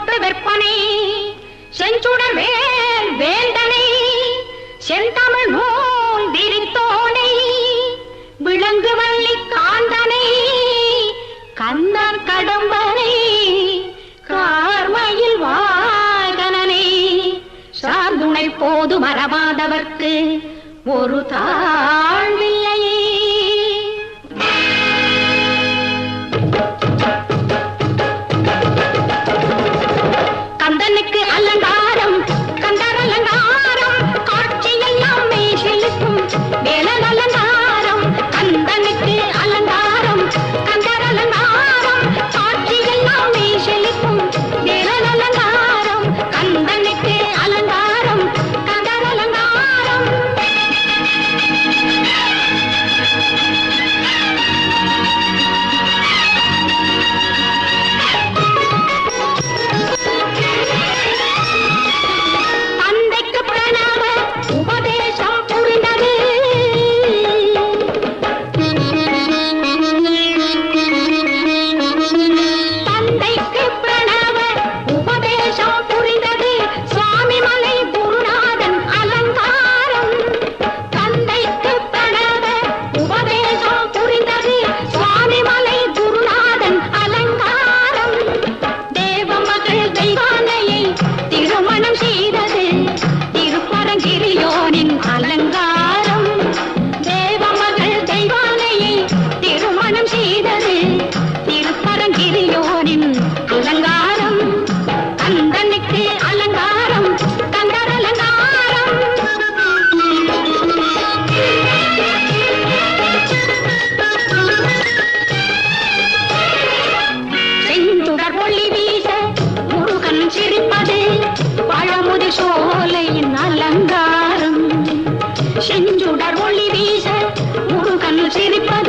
சொத்து விற்பனை செஞ்சுடர் வேல் வேந்தனை செந்தமிழ் நூல் விரித்தோனை விலங்கு வள்ளி காந்தனை கந்தன் கடம்பனை கார்மையில் வாகனனை சார்துணை போது மறவாதவர்க்கு ஒரு தாழ்வில்லையே. கந்தனுக்கு அலங்காரம் கந்தர் அலங்காரம் காட்சியெல்லாம் மெய்சிலிக்கும் வேலன் அலங்காரம். கந்தனுக்கு அலங்காரம் கந்தர் அலங்காரம் காட்சியெல்லாம் மெய்சிலிக்கும் வேலன் அலங்காரம். கந்தனுக்கு அலங்காரம் கந்தர் அலங்காரம். தந்தைக்கு பிரணவ உபதேசம் புரிந்தது தந்தைக்கு பிரணவ உபதேசம் புரிந்தது சுவாமி மலை குருநாதன் அலங்காரம். தந்தைக்கு பிரணவ உபதேசம் புரிந்தது சுவாமி மலை குருநாதன் அலங்காரம். தேவ மகள் தெய்வானையை திருமணம் செய்தது திருப்பரங்கிரியோனின் அலங்காரம். தேவ மகள் தெய்வானையை திருமணம் செய்தது திருப்பரங்கிரியோனின் அலங்காரம். கந்தனுக்கு அலங்காரம் கந்தர் அலங்காரம். செஞ்சுடர் ஒளி வீச முருகன் சிரிப்பது பழமுதி சோலையின் அலங்காரம். செஞ்சுடர் ஒளி வீச முருகன் சிரிப்பது